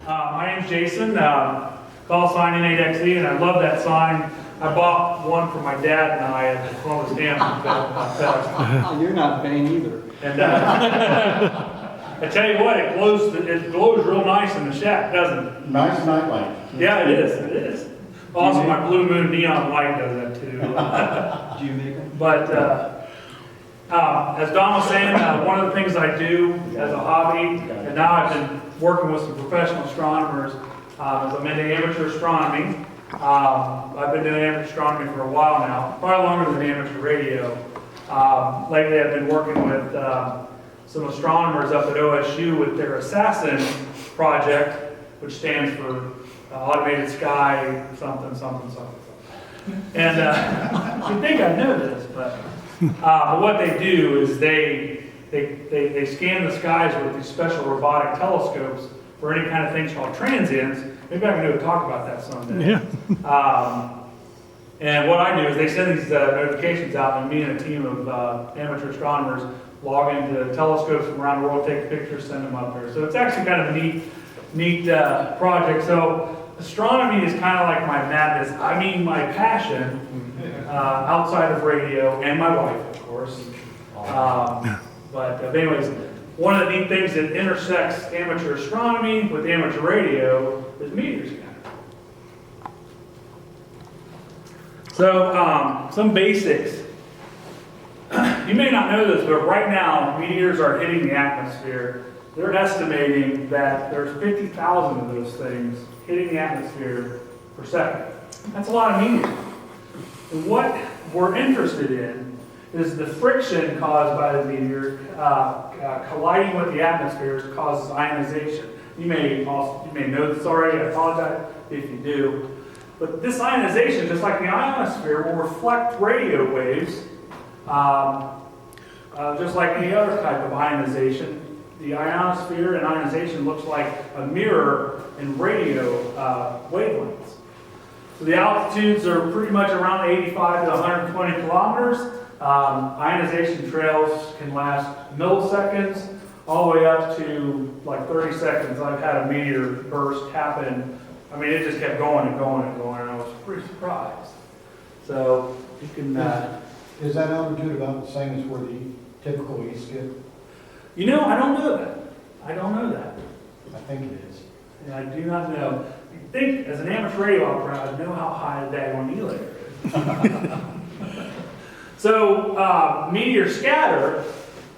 My name's Jason, call sign N8XE, and I love that sign. I bought one for my dad and I at the Columbus Dam Fest. You're not vain either. And I tell you what, it glows real nice in the shack, doesn't it? Nice night light. Yeah, it is, it is. Also, my Blue Moon neon light does that too. Do you make them? But as Don was saying, one of the things I do as a hobby, and now I've been working with some professional astronomers, is I'm into amateur astronomy. I've been doing amateur astronomy for a while now, probably longer than amateur radio. Lately I've been working with some astronomers up at OSU with their Assassin project, which stands for Automated Sky something, something, something, something. And you'd think I know this, but what they do is they scan the skies with these special robotic telescopes for any kind of things called transients. Maybe I can do a talk about that someday. Yeah. And what I do is they send these notifications out, and me and a team of amateur astronomers log into telescopes from around the world, take pictures, send them up there. So it's actually kind of a neat project. So astronomy is kind of like my madness. I mean, my passion outside of radio, and my wife, of course. But anyways, one of the neat things that intersects amateur astronomy with amateur radio is meteor scatter. So some basics. You may not know this, but right now meteors are hitting the atmosphere. They're estimating that there's 50,000 of those things hitting the atmosphere per second. That's a lot of meteors. And what we're interested in is the friction caused by the meteor colliding with the atmosphere causes ionization. You may know this already. I apologize if you do. But this ionization, just like the ionosphere, will reflect radio waves, just like any other type of ionization. The ionosphere and ionization looks like a mirror in radio wavelengths. So the altitudes are pretty much around 85 to 120 kilometers. Ionization trails can last milliseconds, all the way up to like 30 seconds. I've had a meteor burst happen. I mean, it just kept going and going and going, and I was pretty surprised. So you can... Is that altitude about the same as where the typical east get? You know, I don't know that. I don't know that. I think it is. And I do not know. You'd think, as an amateur radio operator, I'd know how high the daggone E-layer is. So, meteor scatter,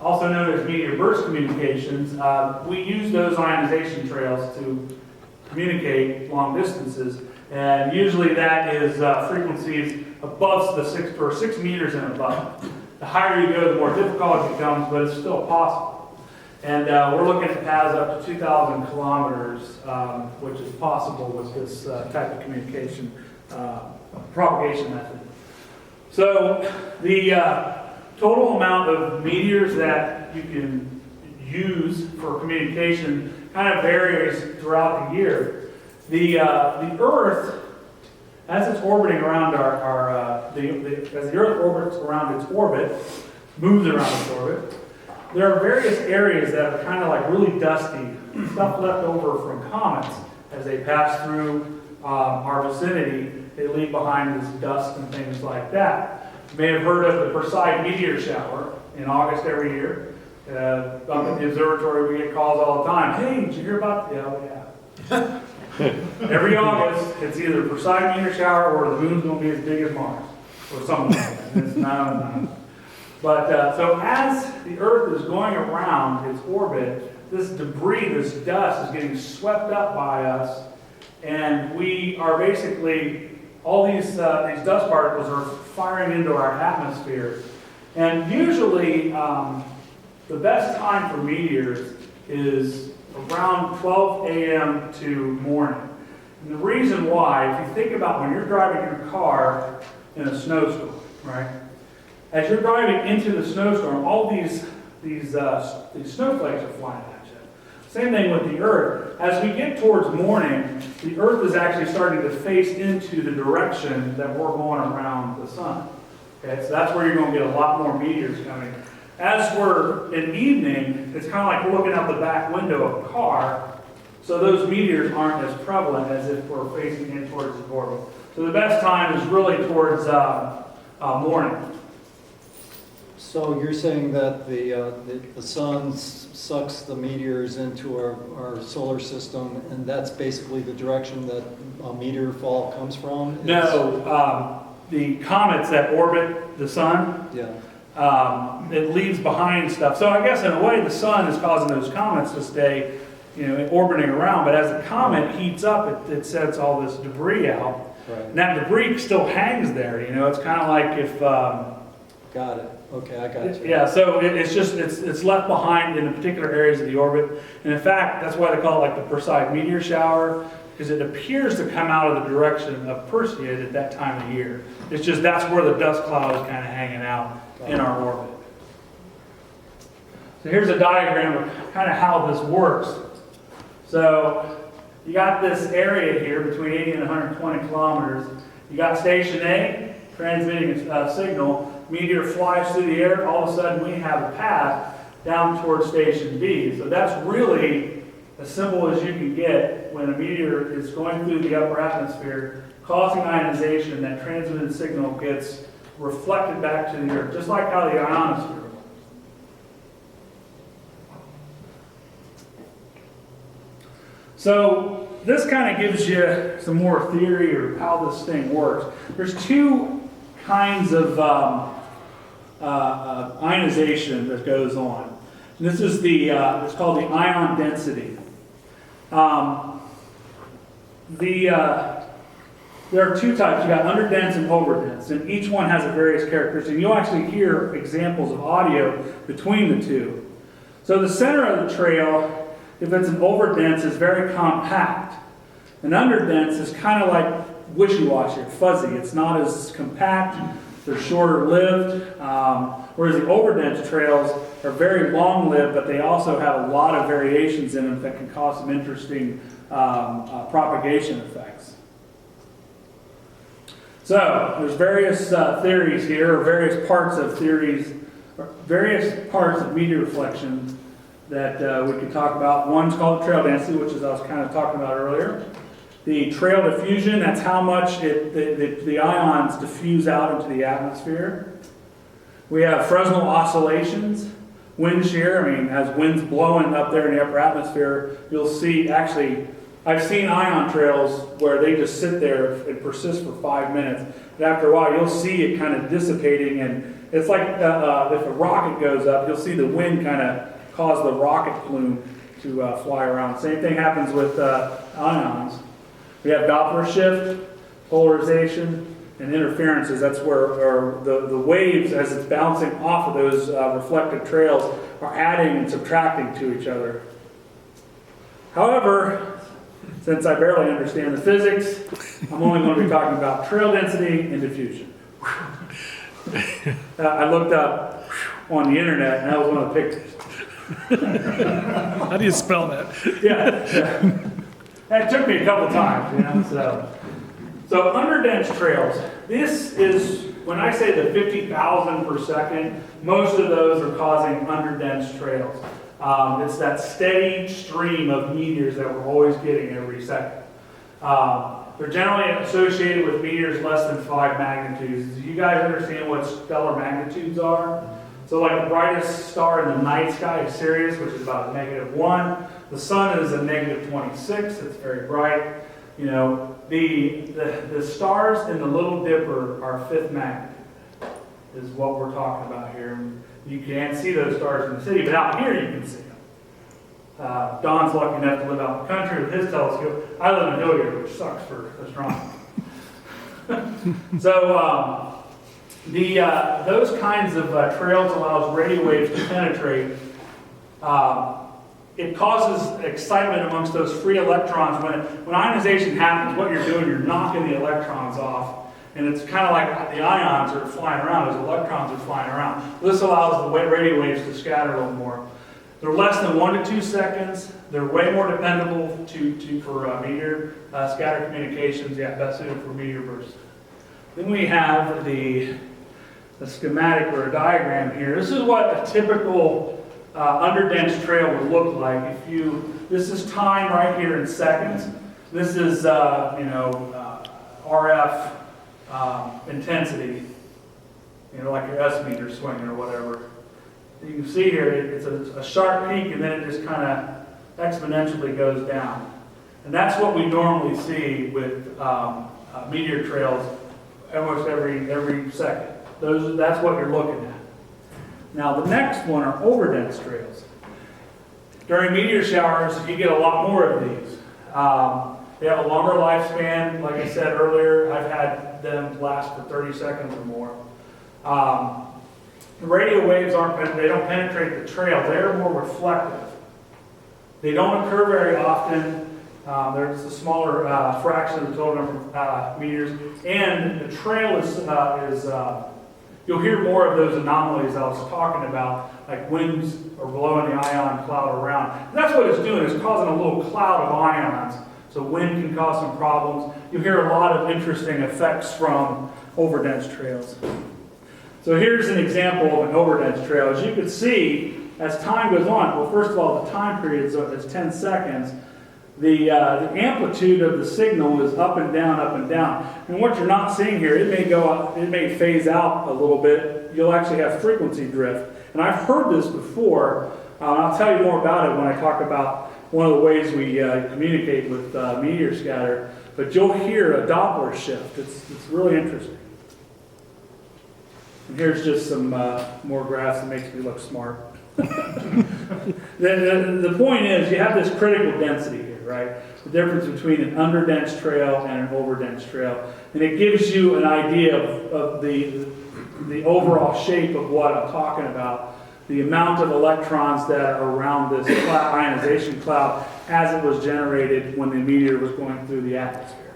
also known as meteor burst communications, we use those ionization trails to communicate long distances, and usually that is frequencies above the 6 meters and above. The higher you go, the more difficult it becomes, but it's still possible. And we're looking at paths up to 2,000 kilometers, which is possible with this type of communication propagation method. So the total amount of meteors that you can use for communication kind of varies throughout the year. The Earth, as it's orbiting around as the Earth orbits around its orbit, moves around its orbit, there are various areas that are kind of like really dusty, stuff left over from comets as they pass through our vicinity. They leave behind this dust and things like that. You may have heard of the Perseid meteor shower in August every year. Up at the observatory, we get calls all the time. Hey, did you hear about? Yeah. Every August, it's either Perseid meteor shower or the moon's going to be as big as Mars, or something like that. And it's not. But so as the Earth is going around its orbit, this debris, this dust, is getting swept up by us, and we are basically all these dust particles are firing into our atmosphere. And usually, the best time for meteors is around 12 a.m. to morning. And the reason why, if you think about when you're driving your car in a snowstorm, right? As you're driving into the snowstorm, all these snowflakes are flying at you. Same thing with the Earth. As we get towards morning, the Earth is actually starting to face into the direction that we're going around the sun. Okay, so that's where you're going to get a lot more meteors coming. As we're in evening, it's kind of like we're looking out the back window of a car, So those meteors aren't as prevalent as if we're facing in towards the orbit. So the best time is really towards morning. So you're saying that the sun sucks the meteors into our solar system, and that's basically the direction that a meteor fall comes from? No, the comets that orbit the sun, Yeah. it leaves behind stuff. So I guess in a way the sun is causing those comets to stay, orbiting around. But as the comet heats up, it sets all this debris out. Right. And that debris still hangs there. It's kind of like if... Got it. Okay, I got you. Yeah, so it's left behind in the particular areas of the orbit. And in fact, that's why they call it like the Perseid meteor shower, because it appears to come out of the direction of Perseid at that time of year. It's just that's where the dust cloud is kind of hanging out in our orbit. So here's a diagram of kind of how this works. So you got this area here between 80 and 120 kilometers. You got station A transmitting a signal. Meteor flies through the air. All of a sudden we have a path down towards station B. So that's really as simple as you can get when a meteor is going through the upper atmosphere, causing ionization. That transmitted signal gets reflected back to the Earth, just like how the ionosphere works. So this kind of gives you some more theory of how this thing works. There's two kinds of ionization that goes on. And this is it's called the ion density. There are two types. You got underdense and overdense, and each one has a various characteristic. And you'll actually hear examples of audio between the two. So the center of the trail, if it's an overdense, is very compact. An underdense is kind of like wishy-washy, fuzzy. It's not as compact. They're shorter lived. Whereas the overdense trails are very long-lived, but they also have a lot of variations in them that can cause some interesting propagation effects. So there's various theories here, or various parts of theories, or various parts of meteor reflection that we can talk about. One's called trail density, which is I was kind of talking about earlier. The trail diffusion, that's how much the ions diffuse out into the atmosphere. We have Fresnel oscillations, wind shear. I mean, as wind's blowing up there in the upper atmosphere, you'll see, actually, I've seen ion trails where they just sit there and persist for 5 minutes. And after a while, you'll see it kind of dissipating, and it's like if a rocket goes up, you'll see the wind kind of cause the rocket plume to fly around. Same thing happens with ions. We have Doppler shift, polarization, and interferences. That's where the waves, as it's bouncing off of those reflective trails, are adding and subtracting to each other. However, since I barely understand the physics, I'm only going to be talking about trail density and diffusion. I looked up on the internet, and that was one of the pictures. How do you spell that? Yeah. It took me a couple times, So underdense trails. This is, when I say the 50,000 per second, most of those are causing underdense trails. It's that steady stream of meteors that we're always getting every second. They're generally associated with meteors less than 5 magnitudes. Do you guys understand what stellar magnitudes are? So like the brightest star in the night sky is Sirius, which is about a -1. The sun is a -26. It's very bright. The stars in the Little Dipper are 5th magnitude, is what we're talking about here. You can't see those stars in the city, but out here you can see them. Don's lucky enough to live out in the country with his telescope. I live in Hilliard, which sucks for astronomy. So those kinds of trails allows radio waves to penetrate. It causes excitement amongst those free electrons. When ionization happens, what you're doing, you're knocking the electrons off. And it's kind of like the ions are flying around, as electrons are flying around. This allows the radio waves to scatter a little more. They're less than 1 to 2 seconds. They're way more dependable for meteor scatter communications. Yeah, best suited for meteor bursts. Then we have the schematic or a diagram here. This is what a typical underdense trail would look like if you This is time right here in seconds. This is, RF intensity, like your S meter swinging or whatever. You can see here, it's a sharp peak and then it just kind of exponentially goes down. And that's what we normally see with meteor trails almost every second. That's what you're looking at. Now the next one are overdense trails. During meteor showers, you get a lot more of these. They have a longer lifespan. Like I said earlier, I've had them last for 30 seconds or more. The radio waves they don't penetrate the trail. They're more reflective. They don't occur very often. There's a smaller fraction of the total number of meteors. And the trail is you'll hear more of those anomalies I was talking about, like winds are blowing the ion cloud around. And that's what it's doing, it's causing a little cloud of ions. So wind can cause some problems. You'll hear a lot of interesting effects from overdense trails. So here's an example of an overdense trail. As you can see, as time goes on, well, first of all, the time period is 10 seconds. The amplitude of the signal is up and down, up and down. And what you're not seeing here, it may phase out a little bit. You'll actually have frequency drift. And I've heard this before. I'll tell you more about it when I talk about one of the ways we communicate with meteor scatter. But you'll hear a Doppler shift. It's really interesting. And here's just some more graphs that makes me look smart. The point is, you have this critical density here, right? The difference between an underdense trail and an overdense trail. And it gives you an idea of the overall shape of what I'm talking about. The amount of electrons that are around this ionization cloud as it was generated when the meteor was going through the atmosphere.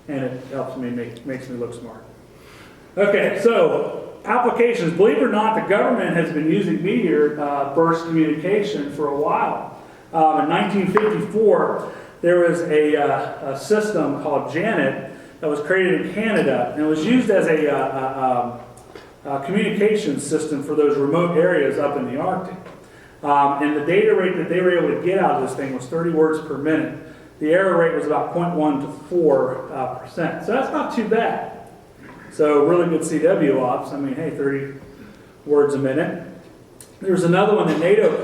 And it helps me, makes me look smart. Okay, so applications. Believe it or not, the government has been using meteor burst communication for a while. In 1954, there was a system called Janet that was created in Canada, and it was used as a communication system for those remote areas up in the Arctic. And the data rate that they were able to get out of this thing was 30 words per minute. The error rate was about 0.1 to 4%. So that's not too bad. So really good CW ops. I mean, hey, 30 words a minute. There's another one that NATO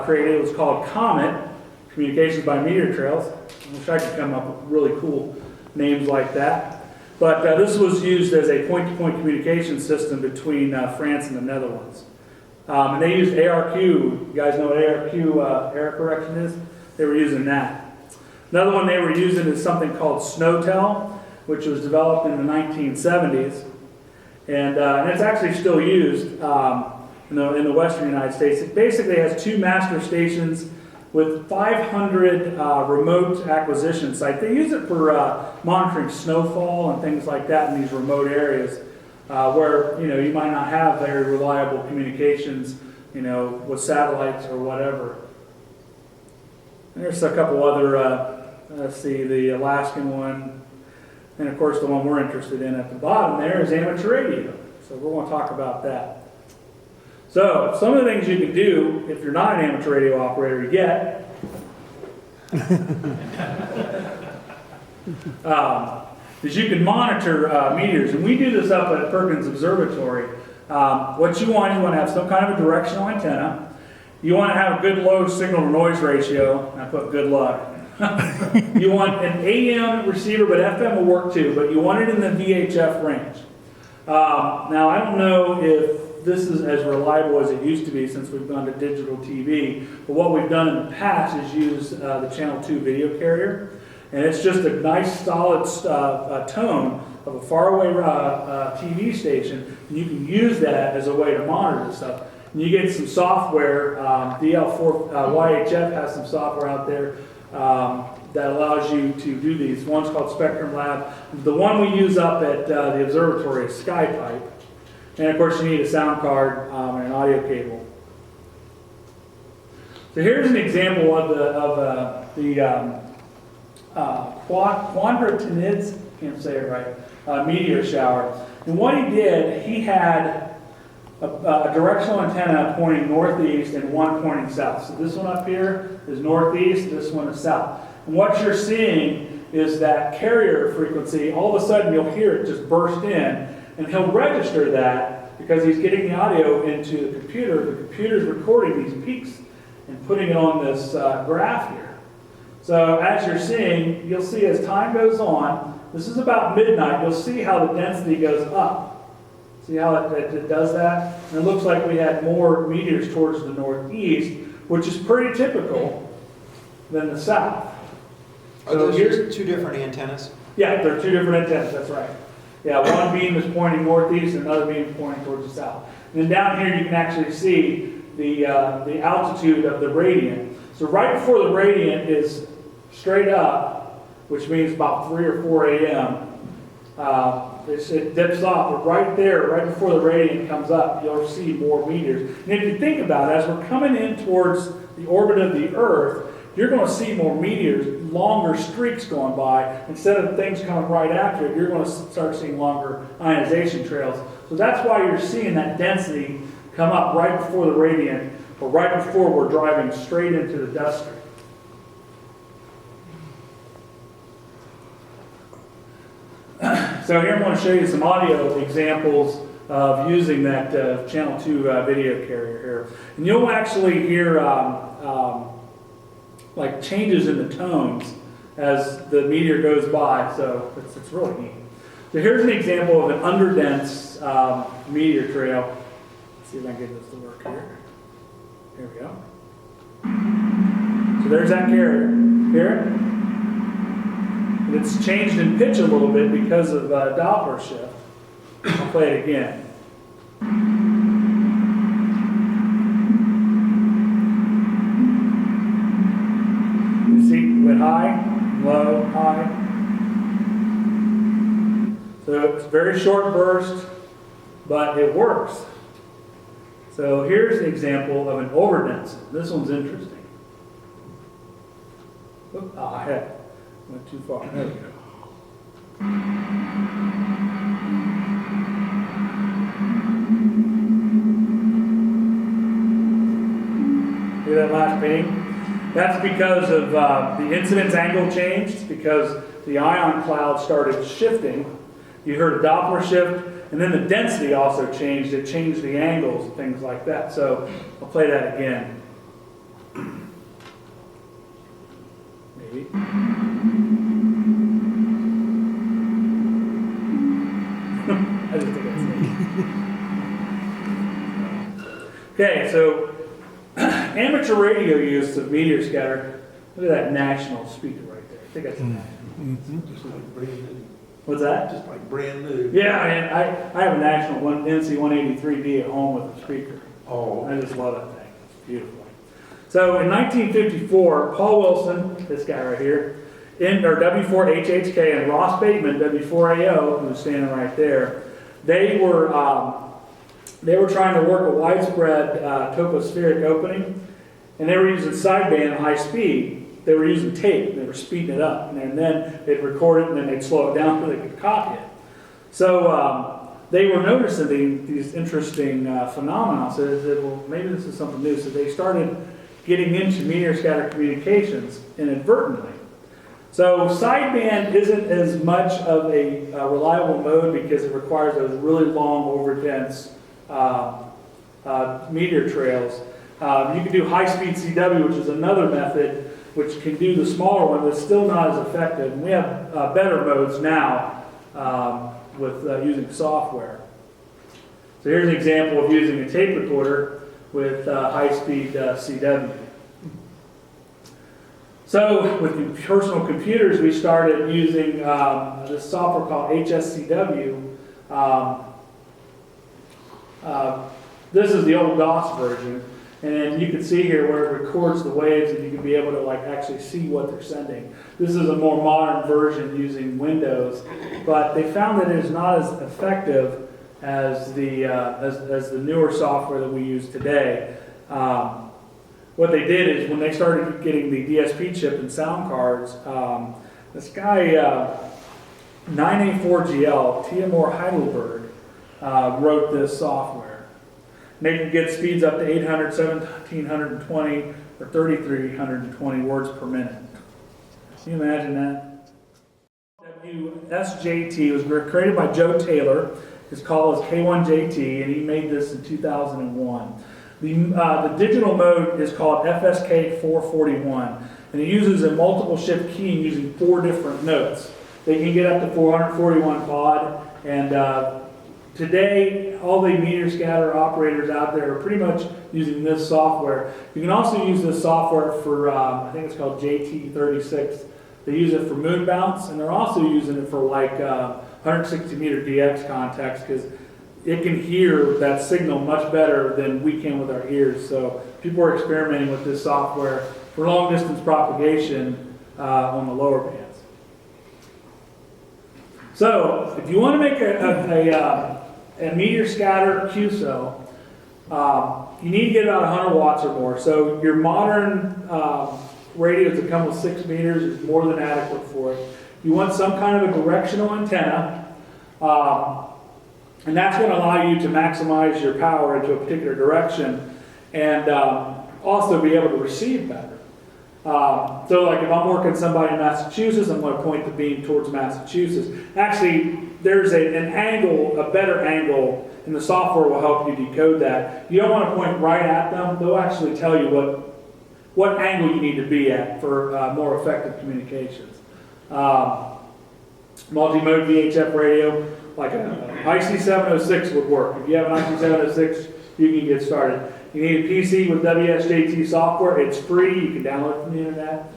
created. It was called Comet, Communications by Meteor Trails. I wish I could come up with really cool names like that. But this was used as a point-to-point communication system between France and the Netherlands. And they used ARQ. You guys know what ARQ error correction is? They were using that. Another one they were using is something called SNOWTEL, which was developed in the 1970s. And it's actually still used in the western United States. It basically has 2 master stations with 500 remote acquisition sites. They use it for monitoring snowfall and things like that in these remote areas where you might not have very reliable communications, with satellites or whatever. And there's a couple other. Let's see, the Alaskan one, and of course the one we're interested in at the bottom there is amateur radio. So we're going to talk about that. So, some of the things you can do if you're not an amateur radio operator yet is you can monitor meteors. And we do this up at Perkins Observatory. What you want to have some kind of a directional antenna. You want to have a good low signal to noise ratio. I put good luck. You want an AM receiver, but FM will work too, but you want it in the VHF range. Now, I don't know if this is as reliable as it used to be since we've gone to digital TV. But what we've done in the past is use the Channel 2 video carrier. And it's just a nice solid tone of a faraway TV station. And you can use that as a way to monitor this stuff. And you get some software. DL4YHF has some software out there that allows you to do these. One's called Spectrum Lab. The one we use up at the observatory is SkyPipe. And of course you need a sound card and an audio cable. So here's an example of the Quadratinids, can't say it right, meteor shower. And what he did, he had a directional antenna pointing northeast and one pointing south. So this one up here is northeast, this one is south. And what you're seeing is that carrier frequency, all of a sudden you'll hear it just burst in, and he'll register that because he's getting the audio into the computer. The computer's recording these peaks and putting it on this graph here. So as you're seeing, you'll see as time goes on, this is about midnight, you'll see how the density goes up. See how it does that? And it looks like we had more meteors towards the northeast, which is pretty typical than the south. Are those just two different antennas? Yeah, they're two different antennas, that's right. Yeah, one beam is pointing northeast and another beam is pointing towards the south. And then down here you can actually see the altitude of the radiant. So right before the radiant is straight up, which means about 3 or 4 a.m., it dips off, but right there, right before the radiant comes up, you'll see more meteors. And if you think about it, as we're coming in towards the orbit of the Earth, you're going to see more meteors, longer streaks going by. Instead of things coming right after it, you're going to start seeing longer ionization trails. So that's why you're seeing that density come up right before the radiant, or right before we're driving straight into the dust stream. So here I'm going to show you some audio examples of using that Channel 2 video carrier here. And you'll actually hear like changes in the tones as the meteor goes by, so it's really neat. So here's an example of an underdense meteor trail. Let's see if I can get this to work here. Here we go. So there's that carrier. Hear it? It's changed in pitch a little bit because of Doppler shift. I'll play it again. You see, went high, low, high. So it's a very short burst, but it works. So here's an example of an overdense. This one's interesting. Oop, heck. Went too far. There we go. See that last ping? That's because of the incidence angle changed, because the ion cloud started shifting. You heard a Doppler shift, and then the density also changed. It changed the angles and things like that. So I'll play that again. Maybe. I just think that's neat. Okay, so amateur radio use of meteor scatter. Look at that national speaker right there. I think that's a national. Just like brand new. What's that? Just like brand new. Yeah, I have a national NC183D at home with a speaker. Oh. I just love that thing. It's beautiful. So in 1954, Paul Wilson, this guy right here, or W4HHK, and Ross Bateman, W4AO, who's standing right there, they were trying to work a widespread tropospheric opening, and they were using sideband high speed. They were using tape. They were speeding it up, and then they'd record it, and then they'd slow it down so they could copy it. So they were noticing these interesting phenomena. So they said, well, maybe this is something new. So they started getting into meteor scatter communications inadvertently. So sideband isn't as much of a reliable mode because it requires those really long, overdense meteor trails. You can do high-speed CW, which is another method which can do the smaller one, but it's still not as effective. And we have better modes now with using software. So here's an example of using a tape recorder with high-speed CW. So with personal computers, we started using this software called HSCW. This is the old DOS version, and you can see here where it records the waves, and you can be able to actually see what they're sending. This is a more modern version using Windows, but they found that it is not as effective as the newer software that we use today. What they did is when they started getting the DSP chip and sound cards, this guy, 984GL, Timur Heidelberg, wrote this software. And they can get speeds up to 800, 1720, or 3320 words per minute. Can you imagine that? N8XE was created by Joe Taylor. His call is K1JT, and he made this in 2001. The digital mode is called FSK 441, and it uses a multiple shift keying using 4 different notes. They can get up to 441 baud, and today all the meteor scatter operators out there are pretty much using this software. You can also use this software for, I think it's called JT36. They use it for moon bounce, and they're also using it for like 160 meter DX contacts, because it can hear that signal much better than we can with our ears. So people are experimenting with this software for long distance propagation on the lower bands. So if you want to make a meteor scatter Q cell, you need to get about 100 watts or more. So your modern radios that come with 6 meters is more than adequate for it. You want some kind of a directional antenna, and that's going to allow you to maximize your power into a particular direction, and also be able to receive better. So like if I'm working with somebody in Massachusetts, I'm going to point the beam towards Massachusetts. Actually, there's an angle, a better angle, and the software will help you decode that. You don't want to point right at them. They'll actually tell you what angle you need to be at for more effective communications. Multi-mode VHF radio, like an IC706 would work. If you have an IC706, you can get started. You need a PC with WSJT software. It's free. You can download it from the internet.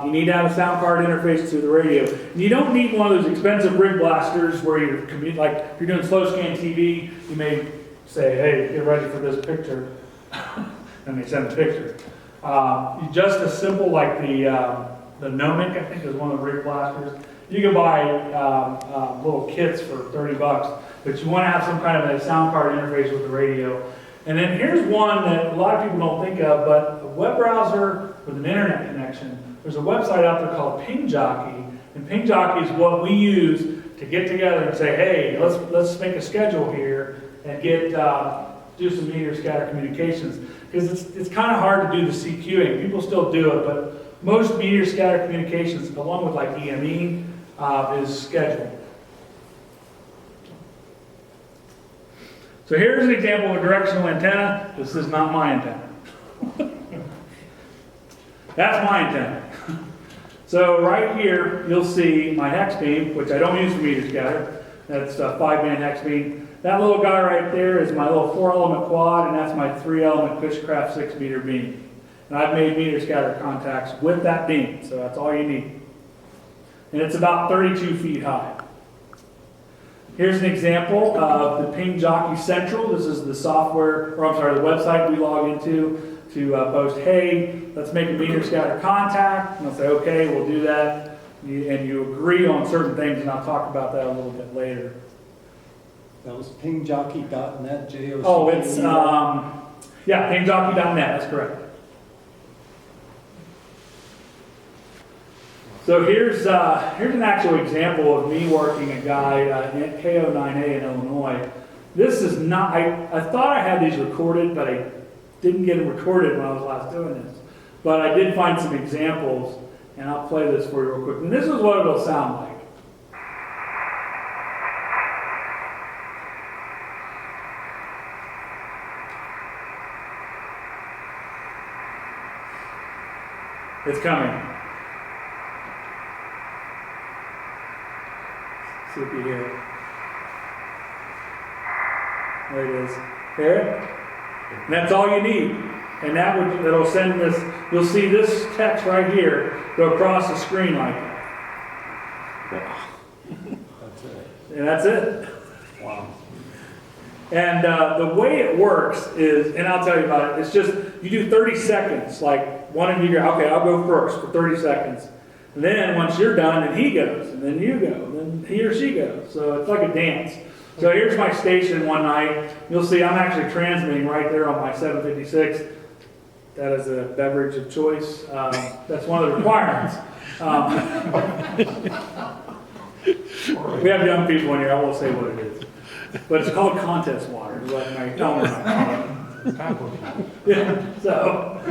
You need to have a sound card interface to the radio. And you don't need one of those expensive rig blasters where you're like if you're doing slow scan TV, you may say, "Hey, get ready for this picture," and they send the picture. Just as simple like the Nomic, I think, is one of the rig blasters. You can buy little kits for $30, but you want to have some kind of a sound card interface with the radio. And then here's one that a lot of people don't think of, but a web browser with an internet connection. There's a website out there called Ping Jockey, and Ping Jockey is what we use to get together and say, hey, let's make a schedule here and do some meteor scatter communications. Because it's kind of hard to do the CQing. People still do it, but most meteor scatter communications, along with like EME, is scheduled. So here's an example of a directional antenna. This is not my antenna. That's my antenna. So right here, you'll see my hex beam, which I don't use for meteor scatter. That's a 5-band hex beam. That little guy right there is my little 4-element quad, and that's my 3-element Cushcraft 6-meter beam. And I've made meteor scatter contacts with that beam, so that's all you need. And it's about 32 feet high. Here's an example of the Ping Jockey Central. This is the software, or I'm sorry, the website we log into to post, hey, let's make a meteor scatter contact. And I'll say, okay, we'll do that. And you agree on certain things, and I'll talk about that a little bit later. That was pingjockey.net, J-O-C-K-E. Oh, it's, yeah, pingjockey.net, that's correct. So here's an actual example of me working a guy at N8XE in Illinois. This is not, I thought I had these recorded, but I didn't get them recorded when I was last doing this. But I did find some examples, and I'll play this for you real quick. And this is what it'll sound like. It's coming. See if you hear it. There it is. Hear it? And that's all you need. And that'll send this, you'll see this text right here go across the screen like that. That's it. And that's it. Wow. And the way it works is, and I'll tell you about it, it's just, you do 30 seconds, like one of you go, okay, I'll go first for 30 seconds. And then once you're done, then he goes, and then you go, and then he or she goes. So it's like a dance. So here's my station one night. You'll see I'm actually transmitting right there on my 756. That is a beverage of choice. That's one of the requirements. We have young people in here. I won't say what it is. But it's called contest water, is what my owner called it. Yeah, so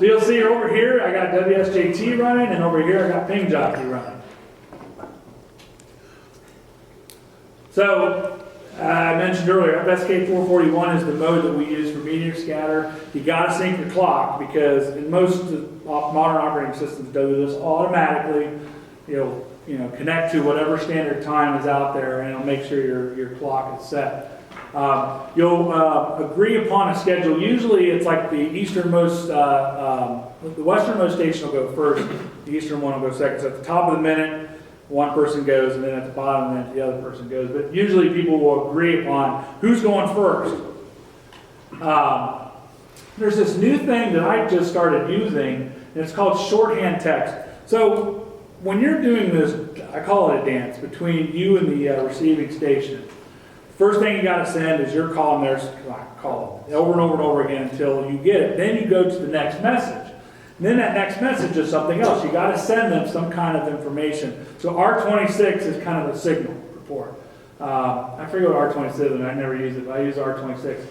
you'll see over here, I got WSJT running, and over here I got ping jockey running. So, I mentioned earlier, FSK 441 is the mode that we use for meteor scatter. You gotta sync your clock, because in most modern operating systems do this automatically. You'll connect to whatever standard time is out there, and it'll make sure your clock is set. You'll agree upon a schedule. Usually it's like the easternmost, the westernmost station will go first, the eastern one will go second. So at the top of the minute, one person goes, and then at the bottom, then the other person goes. But usually people will agree upon who's going first. There's this new thing that I just started using, and it's called shorthand text. So when you're doing this, I call it a dance between you and the receiving station. First thing you got to send is your call, and there's call over and over and over again until you get it. Then you go to the next message. And then that next message is something else. You got to send them some kind of information. So R26 is kind of a signal report. I forget what R27 is. I never use it, but I use R26.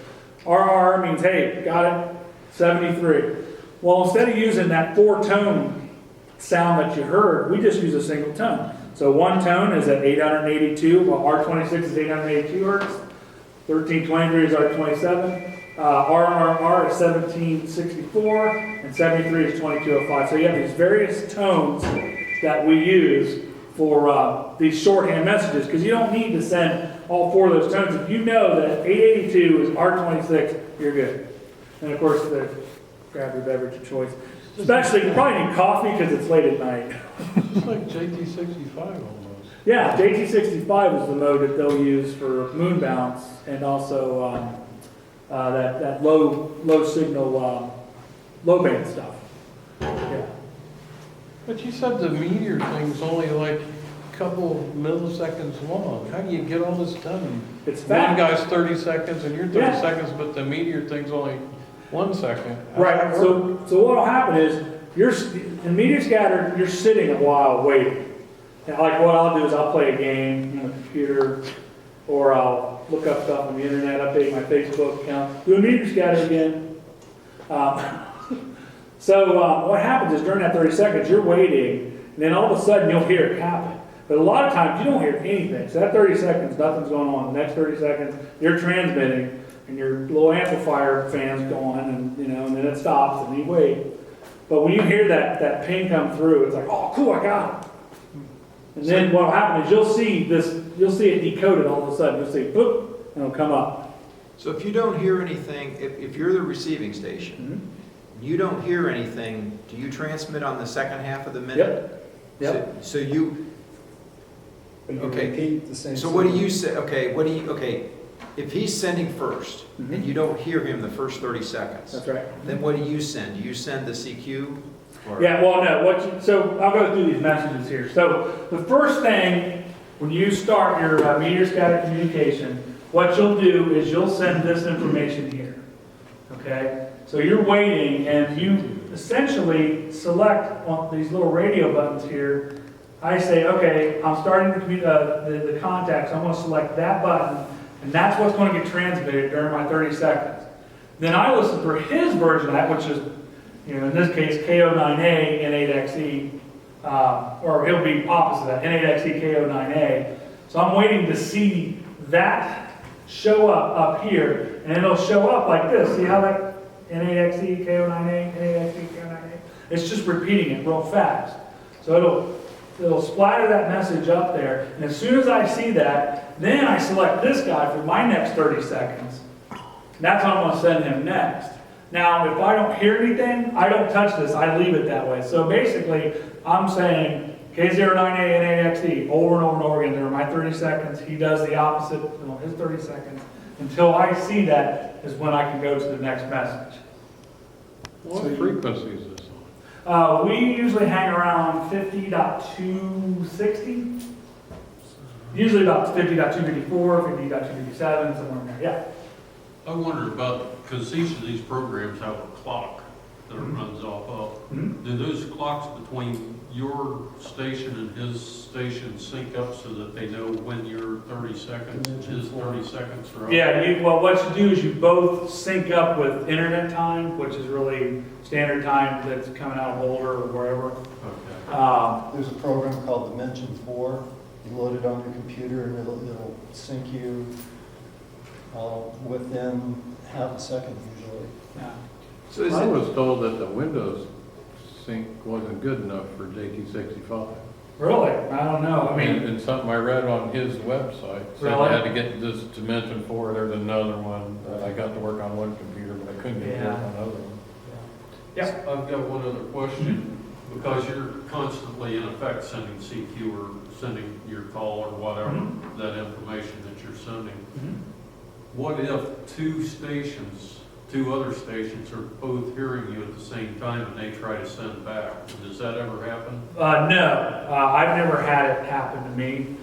RR means, hey, got it, 73. Well, instead of using that 4-tone sound that you heard, we just use a single tone. So one tone is at 882, while R26 is 882 hertz. 1323 is R27. RRR is 1764, and 73 is 2205. So you have these various tones that we use for these shorthand messages, because you don't need to send all 4 of those tones. If you know that 882 is R26, you're good. And of course, grab your beverage of choice. Especially, you probably need coffee because it's late at night. It's like JT65 almost. Yeah, JT65 is the mode that they'll use for moon bounce, and also that low signal, low band stuff. Yeah. But you said the meteor thing's only like a couple milliseconds long. How do you get all this done? It's One fast. guy's 30 seconds and you're 30 Yeah. seconds, but the meteor thing's only 1 second. How's Right. that work? So what'll happen is in meteor scatter, you're sitting a while waiting. And like what I'll do is I'll play a game on the computer, or I'll look up stuff on the internet, update my Facebook account, do a meteor scatter again. So what happens is during that 30 seconds, you're waiting, and then all of a sudden you'll hear it happen. But a lot of times you don't hear anything. So that 30 seconds, nothing's going on. The next 30 seconds, you're transmitting, and your little amplifier fan's going, and and then it stops, and you wait. But when you hear that ping come through, it's like, oh, cool, I got it. And then what'll happen is you'll see it decoded all of a sudden. You'll see, boop, and it'll come up. So if you don't hear anything, if you're the receiving station, Mm-hmm. you don't hear anything, do you transmit on the second half of the minute? Yep. So you, But you Okay. repeat the same. so what do you say, okay, if he's sending first, Mhm. and you don't hear him the first 30 seconds, That's right. then what do you send? Do you send the CQ? Or- Yeah, well, no, so I'll go through these messages here. So the first thing, when you start your meteor scatter communication, what you'll do is you'll send this information here, okay? So you're waiting, and you essentially select on these little radio buttons here. I say, okay, I'm starting the contacts, I'm gonna select that button, and that's what's gonna get transmitted during my 30 seconds. Then I listen for his version of that, which is, in this case, KO9A, N8XE, or it'll be opposite of that, N8XE, KO9A. So I'm waiting to see that show up here, and it'll show up like this. See how that N8XE, KO9A, N8XE, KO9A? It's just repeating it real fast. So it'll splatter that message up there, and as soon as I see that, then I select this guy for my next 30 seconds. That's what I'm going to send him next. Now, if I don't hear anything, I don't touch this. I leave it that way. So basically, I'm saying K09A and N8XE over and over and over again during my 30 seconds. He does the opposite on his 30 seconds. Until I see that is when I can go to the next message. What frequency is this on? We usually hang around 50.260. Usually about 50.254, 50.257, somewhere in there. Yeah. I wonder about, because each of these programs have a clock. that it runs off of. Mhm. Do those clocks between your station and his station sync up so that they know when your 30 seconds, his 30 seconds are up? Yeah, well, what you do is you both sync up with internet time, which is really standard time that's coming out of Boulder or wherever. Okay. There's a program called Dimension 4. You load it on your computer and it'll sync you within half a second usually. Yeah. So is I it, was told that the Windows sync wasn't good enough for JT65. Really? I don't know. I mean, And something I read on his website, said Really? I had to get this Dimension 4, there's another one, that I got to work on one computer, but I couldn't get to work on another one. yeah. I've got one other question, because you're constantly in effect sending CQ or sending your call or whatever, Mhm. that information that you're sending. Mhm. What if two other stations are both hearing you at the same time and they try to send back? Does that ever happen? No, I've never had it happen to me.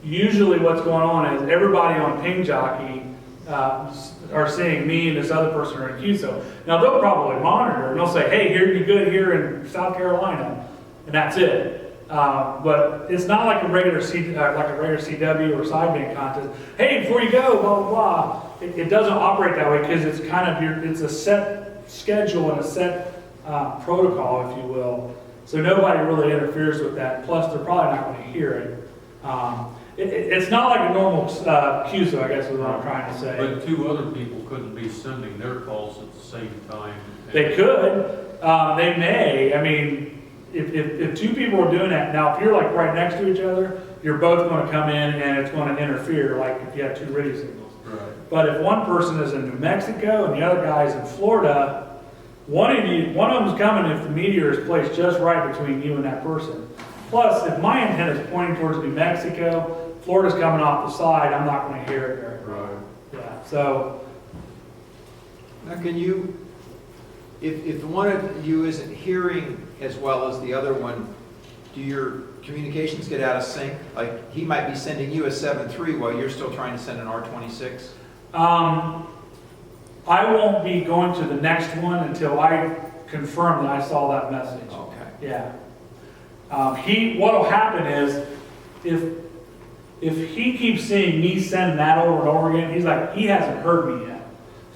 Usually what's going on is everybody on Ping Jockey are seeing me and this other person are in QSO. Now they'll probably monitor and they'll say, hey, here you good here in South Carolina, and that's it. But it's not like a regular CW or sideband contest. Hey, before you go, blah blah blah. It doesn't operate that way because it's kind of it's a set schedule and a set protocol, if you will. So nobody really interferes with that. Plus, they're probably not going to hear it. It's not like a normal QSO, I guess is what I'm trying to say. But two other people couldn't be sending their calls at the same time. They could. They may. I mean, if two people are doing that, now if you're like right next to each other, you're both going to come in and it's going to interfere, like if you have two radio signals. Right. But if one person is in New Mexico and the other guy is in Florida, one of them is coming if the meteor is placed just right between you and that person. Plus, if my antenna is pointing towards New Mexico, Florida's coming off the side, I'm not going to hear it very well. Right. Yeah. So now can you, if the one of you isn't hearing as well as the other one, do your communications get out of sync? Like, he might be sending you a 7.3 while you're still trying to send an R26? I won't be going to the next one until I confirm that I saw that message. Okay. Yeah. What'll happen is, if he keeps seeing me send that over and over again, he's like, he hasn't heard me yet.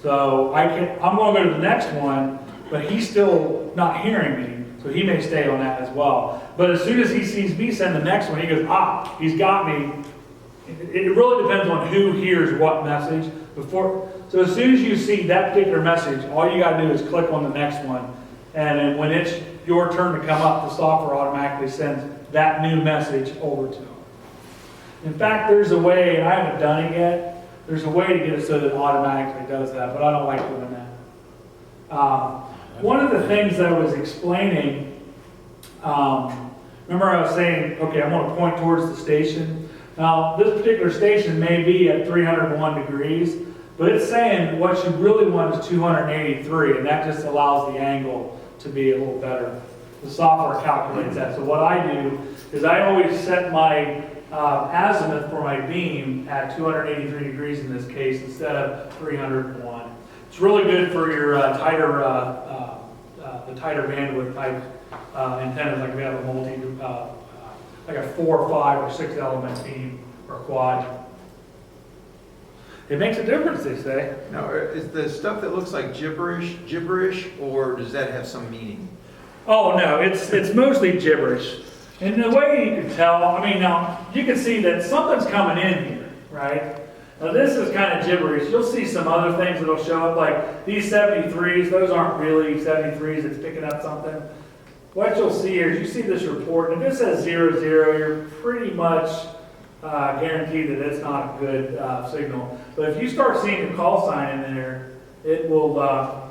So I'm going to go to the next one, but he's still not hearing me, so he may stay on that as well. But as soon as he sees me send the next one, he goes, he's got me. It really depends on who hears what message. So as soon as you see that particular message, all you got to do is click on the next one. And then when it's your turn to come up, the software automatically sends that new message over to them. In fact, there's a way, and I haven't done it yet, there's a way to get it so that it automatically does that, but I don't like doing that. One of the things that I was explaining, remember I was saying, okay, I'm going to point towards the station. Now, this particular station may be at 301 degrees, but it's saying what you really want is 283, and that just allows the angle to be a little better. The software calculates that. So what I do is I always set my azimuth for my beam at 283 degrees in this case instead of 301. It's really good for your tighter bandwidth type antennas, like we have a like a 4, 5, or 6 element beam or quad. It makes a difference, they say. Now, is the stuff that looks like gibberish, or does that have some meaning? Oh no, it's mostly gibberish. And the way you can tell, I mean, now you can see that something's coming in here, right? Now this is kind of gibberish. You'll see some other things that'll show up, like these 73s. Those aren't really 73s. It's picking up something. What you'll see here is you see this report, and if it says 00, you're pretty much guaranteed that it's not a good signal. But if you start seeing the call sign in there, it will,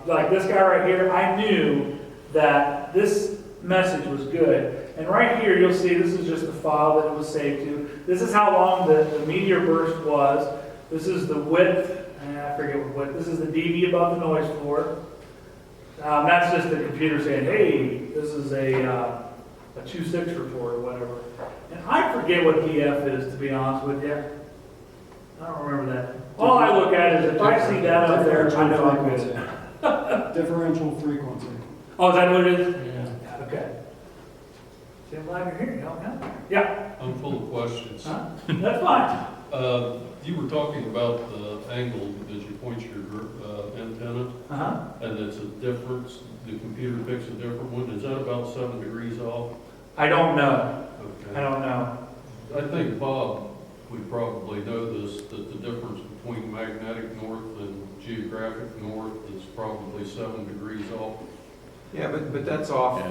like this guy right here, I knew that this message was good. And right here, you'll see this is just the file that it was saved to. This is how long the meteor burst was. This is the width, I forget what width. This is the dB above the noise floor. That's just the computer saying, hey, this is a 2.6 report or whatever. And I forget what DF is, to be honest with you. I don't remember that. All I look at is if I see that up there, I know I'm good. Differential frequency. Oh, is that what it is? Yeah. Okay. See, I'm glad you're here, help me out. Yeah, I'm full of questions. huh? That's fine. You were talking about the angle as you point your antenna, Uh-huh. and it's a difference, the computer picks a different one. Is that about 7 degrees off? I don't know. I Okay. don't know. I think Bob would probably know this, that the difference between magnetic north and geographic north is probably 7 degrees off. Yeah, but that's off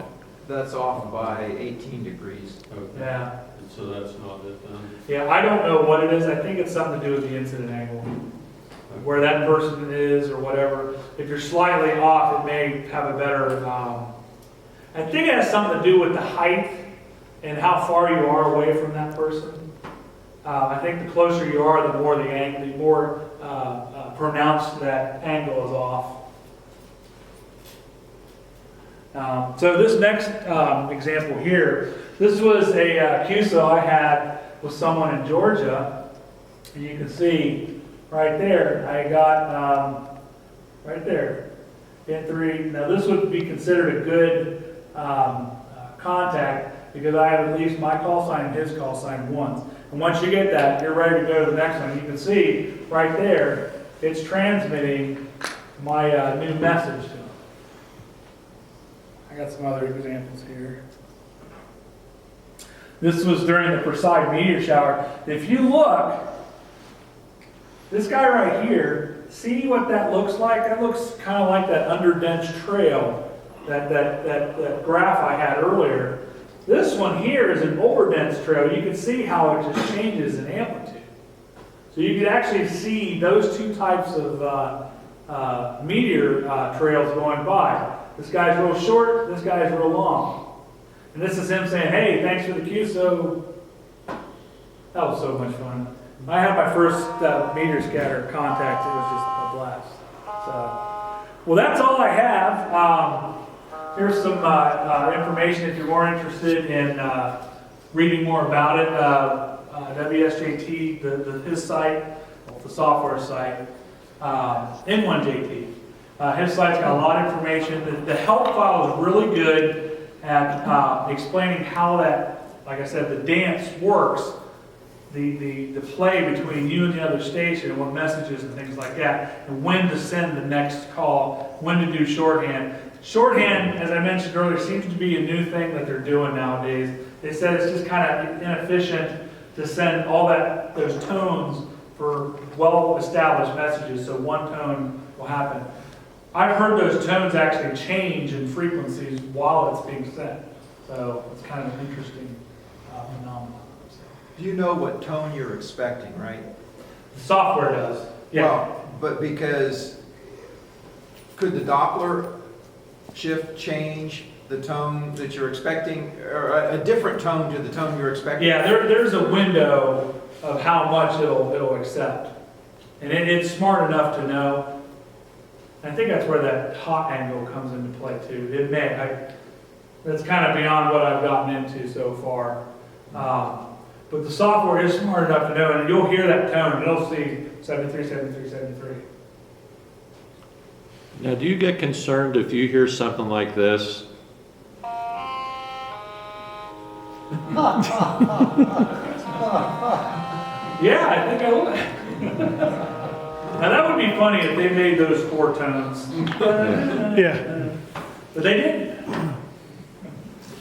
by 18 degrees. Okay. Yeah. And so that's not it then? Yeah, I don't know what it is. I think it's something to do with the incident angle. Where that person is or whatever. If you're slightly off, it may have a better, I think it has something to do with the height and how far you are away from that person. I think the closer you are, the more the more pronounced that angle is off. So this next example here, this was a QSO I had with someone in Georgia. And you can see right there, I got right there, N3. Now this would be considered a good contact because I have at least my call sign and his call sign once. And once you get that, you're ready to go to the next one. You can see right there, it's transmitting my new message to him. I got some other examples here. This was during the Perseid meteor shower. If you look, this guy right here, see what that looks like? That looks kind of like that underdense trail, that graph I had earlier. This one here is an overdense trail. You can see how it just changes in amplitude. So you can actually see those two types of meteor trails going by. This guy's real short, this guy's real long. And this is him saying, hey, thanks for the QSO. That was so much fun. I had my first meteor scatter contact. It was just a blast. So, well, that's all I have. Here's some information if you're more interested in reading more about it. WSJT, his site, the software site, N8XE. His site's got a lot of information. The help file is really good at explaining how that, like I said, the dance works. The play between you and the other station and what messages and things like that, and when to send the next call, when to do shorthand. Shorthand, as I mentioned earlier, seems to be a new thing that they're doing nowadays. They said it's just kind of inefficient to send all those tones for well-established messages, so one tone will happen. I've heard those tones actually change in frequencies while it's being sent, so it's kind of an interesting phenomenon. Do you know what tone you're expecting, right? The software does, yeah. Well, but because, could the Doppler shift change the tone that you're expecting, or a different tone to the tone you're expecting? Yeah, there's a window of how much it'll accept. And it's smart enough to know. I think that's where that hot angle comes into play too. It may. That's kind of beyond what I've gotten into so far. But the software is smart enough to know, and you'll hear that tone. It'll see 73, 73, 73. Now, do you get concerned if you hear something like this? Yeah, I think I would. Now that would be funny if they made those 4 tones. Yeah. But they didn't.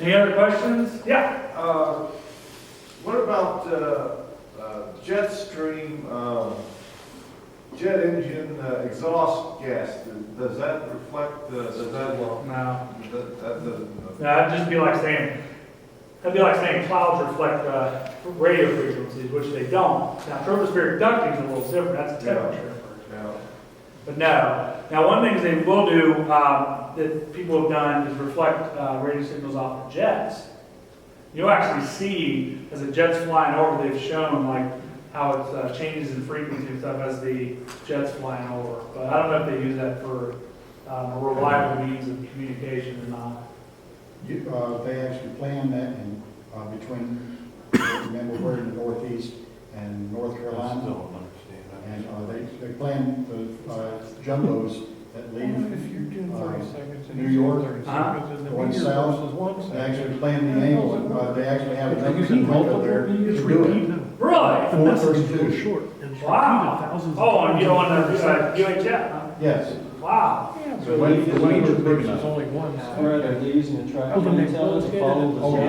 Any other questions? Yeah. What about jet stream, jet engine exhaust gas? Does that reflect, does that, No. that doesn't? That'd just be like saying, clouds reflect radio frequencies, which they don't. Now, tropospheric ducting is a little different. That's a temperature. Yeah. But no. Now, one thing they will do that people have done is reflect radio signals off the jets. You'll actually see, as the jet's flying over, they've shown like how it changes in frequency and stuff as the jet's flying over. But I don't know if they use that for a reliable means of communication or not. They actually plan that in, between, remember, we're in the Northeast and North Carolina. And they plan the jumbos that If leave you're doing 30 seconds and New he's York, doing 30 uh-huh, seconds and the going meteor south, versus 1 they second. actually plan the angle, they actually have If you numbers repeat in window multiple there to meters, do repeat it. them. Really? The message 432. goes short. And it's Wow. repeated thousands of Oh, and times. you don't want to, like, UHF, huh? Yes. Wow. Yeah, So but when the the meteor numbers big versus enough. only 1 Fred, second. are they using a Oh, tracking then they antenna to follow the Oh, sun?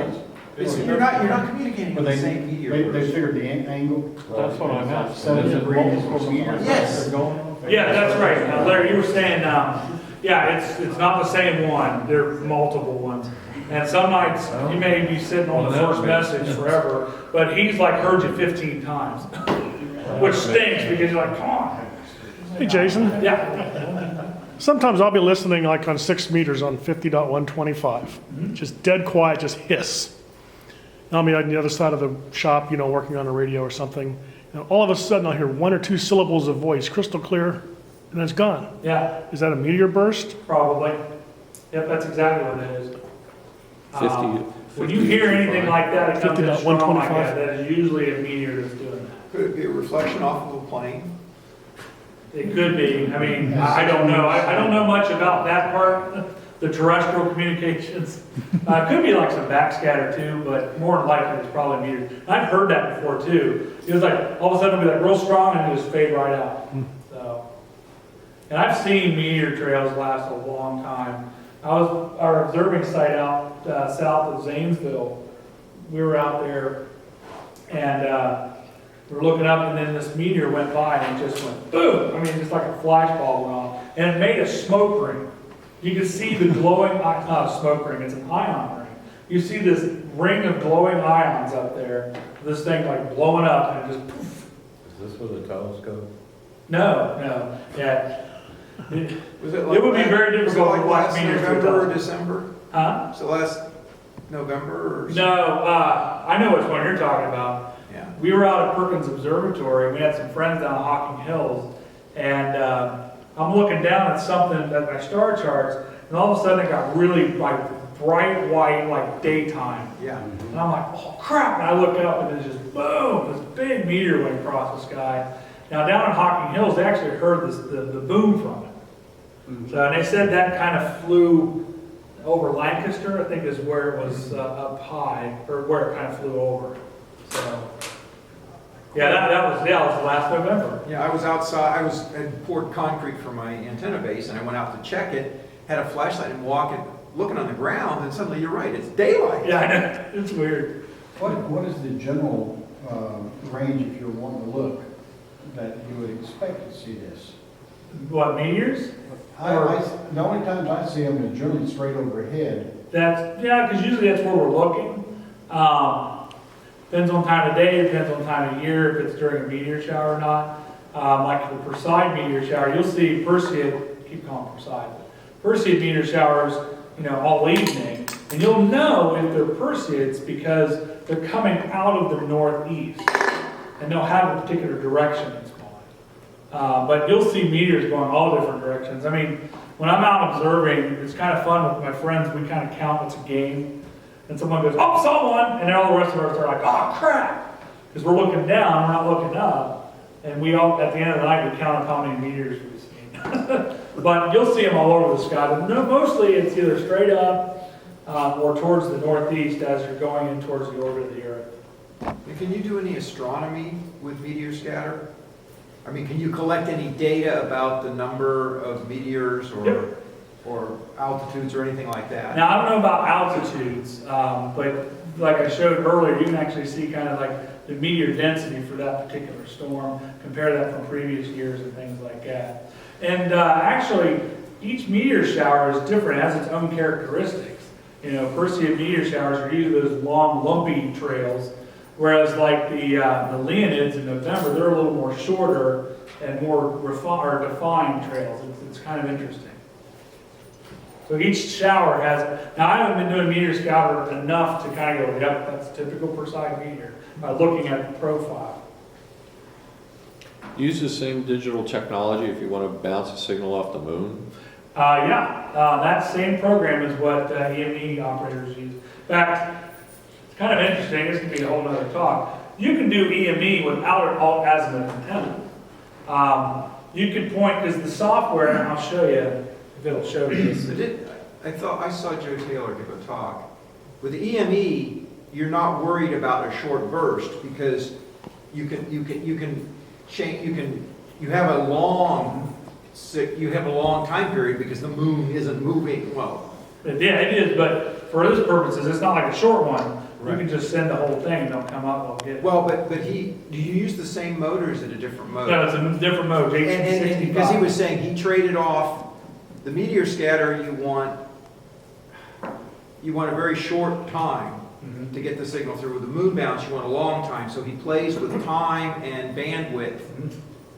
yes. You're not communicating But with they, the same meteor. they figured the angle. That's what I'm asking. 7 Is it degrees multiple or meters Yes. that are going on? Yeah, that's right. Larry, you were saying, yeah, it's not the same one. There are multiple ones. And some nights, you may be sitting on the first message forever, but he's like heard you 15 times, which stinks because you're like, come on. Hey, Jason, Yeah. sometimes I'll be listening like on 6 meters on 50.125. Just dead quiet, just hiss. And I'll be on the other side of the shop, you know, working on a radio or something. And all of a sudden I'll hear 1 or 2 syllables of voice, crystal clear, and it's gone. Yeah, Is that a meteor burst? probably. Yep, that's exactly what it is. 50. When you hear anything like that, it comes in strong like 50.125. that, that is usually a meteor that's doing that. Could it be a reflection off of a plane? It could be. I mean, I don't know. I don't know much about that part, the terrestrial communications. It could be like some backscatter too, but more than likely it's probably meteors. I've heard that before too. It was like, all of a sudden it'll be like real strong and it just fade right out. So, and I've seen meteor trails last a long time. Our observing site out south of Zanesville, we were out there and we were looking up and then this meteor went by and it just went boom. I mean, just like a flashball went off. And it made a smoke ring. You could see the glowing, not a smoke ring, it's an ion ring. You see this ring of glowing ions up there. This thing like blowing up and it just poof. Is this with a telescope? No, yeah. Was it It would be very was it difficult like to watch last meteors with November or telescope. December? Huh? So last November or? No, I know which one you're talking about. Yeah. We were out at Perkins Observatory. We had some friends down at Hocking Hills, and I'm looking down at something at my star charts, and all of a sudden it got really like bright white, like daytime. Yeah. And I'm like, oh crap! And I look up, and it's just boom! This big meteor went across the sky. Now down at Hocking Hills, they actually heard the boom from it. So, and they said that kind of flew over Lancaster, I think is where it was up high, or where it kind of flew over. So, yeah, that was last November. Yeah, I was outside, had poured concrete for my antenna base, and I went out to check it, had a flashlight and looking on the ground, and suddenly, you're right, it's daylight. Yeah, I know. It's weird. What is the general range, if you're wanting to look, that you would expect to see this? What, meteors? The only times I see them is generally straight overhead. Yeah, because usually that's where we're looking. Depends on time of day, depends on time of year, if it's during a meteor shower or not. Like the Perseid meteor shower, you'll see Perseid, keep calling it Perseid, Perseid meteor showers, all evening. And you'll know if they're Perseids because they're coming out of the northeast. And they'll have a particular direction it's going. But you'll see meteors going all different directions. I mean, when I'm out observing, it's kind of fun with my friends. We kind of count what's a game. And someone goes, oh, saw one! And then all the rest of us are like, oh, crap! Because we're looking down, we're not looking up. And we all, at the end of the night, we count up how many meteors we've seen. But you'll see them all over the sky. But no, mostly it's either straight up or towards the northeast as you're going in towards the orbit of the Earth. And can you do any astronomy with meteor scatter? I mean, can you collect any data about the number of meteors or altitudes or anything like that? Now, I don't know about altitudes, but like I showed earlier, you can actually see kind of like the meteor density for that particular storm, compare that from previous years and things like that. And actually, each meteor shower is different, it has its own characteristics. Perseid meteor showers are usually those long, lumpy trails, whereas like the Leonids in November, they're a little more shorter and more defined trails. It's kind of interesting. So each shower has, now I haven't been doing meteor scatter enough to kind of go, yep, that's typical Perseid meteor, by looking at the profile. Use the same digital technology if you want to bounce a signal off the moon? That same program is what EME operators use. In fact, it's kind of interesting, this could be a whole other talk. You can do EME without it all as an antenna. you can point, because the software, and I'll show you if it'll show you this. I thought, I saw Joe Taylor give a talk. With the EME, you're not worried about a short burst because you can change, you have a long time period because the moon isn't moving, well. Yeah, it is, but for this purposes, it's not like a short one. You Right. can just send the whole thing and they'll come up, they'll get it. Well, but do you use the same motors at a different mode? No, it's a different mode, And because he JT65. was saying he traded off the meteor scatter, you want a very short time Mhm. to get the signal through. With the moon bounce, you want a long time. So he plays with time and bandwidth, Mhm.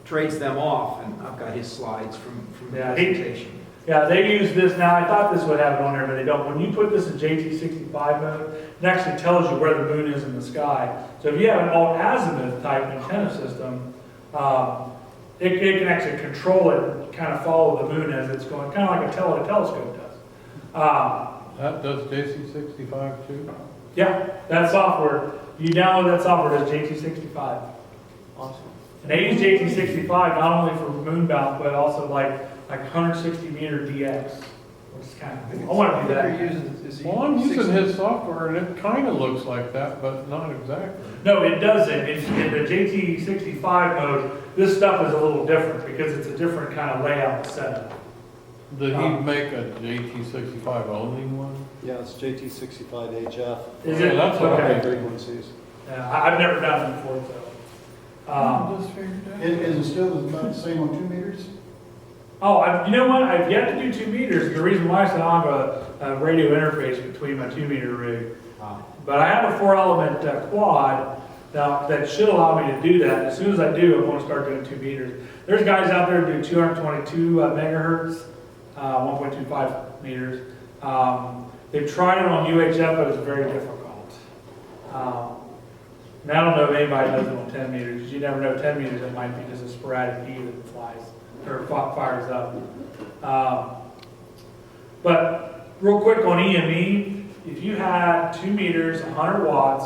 trades them off, and I've got his slides from the Yeah, presentation. Yeah, they use this now, I thought this would have it on there, but they don't. When you put this in JT65 mode, it actually tells you where the moon is in the sky. So if you have an alt-azimuth type antenna system, it can actually control it and kind of follow the moon as it's going, kind of like a telescope does. That does JC65 too? Yeah, that software, you download that software, it's JT65. Awesome. And they use JT65 not only for moon bounce, but also like 160 meter DX, which is kind of cool. I want to do that. Well, I'm using his software and it kind of looks like that, but not exactly. No, it doesn't. In the JT65 mode, this stuff is a little different because it's a different kind of layout setup. Did he make a JT65 only one? Yeah, it's JT65HF. Is it? That's Okay. Frequencies. Yeah, I've never done it before, so. Just figured out. Is it still about the same on 2 meters? You know what? I've yet to do 2 meters. The reason why is that I have a radio interface between my 2 meter rig. But I have a 4-element quad that should allow me to do that. As soon as I do, I want to start doing 2 meters. There's guys out there who do 222 megahertz, 1.25 meters. They've tried it on UHF, but it's very difficult. And I don't know if anybody does it on 10 meters, because you never know, 10 meters, it might be just a sporadic E that flies, or fires up. But real quick on EME, if you had 2 meters, 100 watts,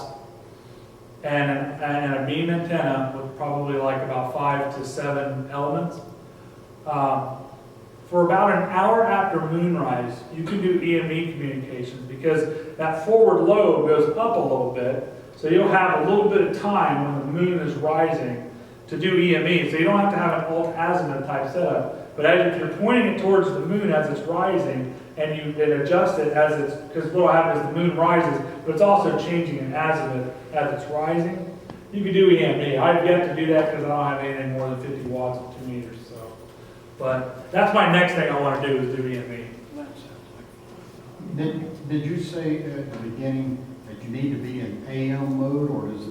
and a beam antenna with probably like about 5 to 7 elements, for about an hour after moonrise, you can do EME communications because that forward lobe goes up a little bit, so you'll have a little bit of time when the moon is rising to do EME. So you don't have to have an alt-azimuth type setup, but as if you're pointing it towards the moon as it's rising, and you then adjust it as it's, because what will happen is the moon rises, but it's also changing in azimuth as it's rising. You can do EME. I've yet to do that because I don't have anything more than 50 watts of 2 meters. So, but that's my next thing I want to do is do EME. Did you say at the beginning that you need to be in AM mode, or does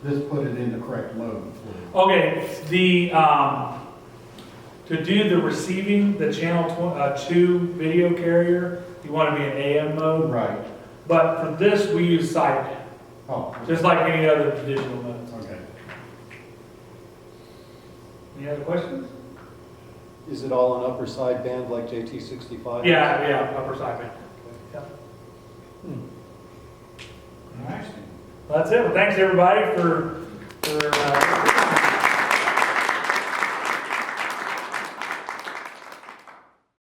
this put it in the correct mode? Okay, to do the receiving, the channel 2 video carrier, you want to be in AM mode. Right. But for this, we use sideband, Oh. just like any other digital modes. Okay. Any other questions? Is it all on upper sideband like JT65? Yeah, upper sideband. Yeah. Nice. Well, that's it. Well, thanks everybody for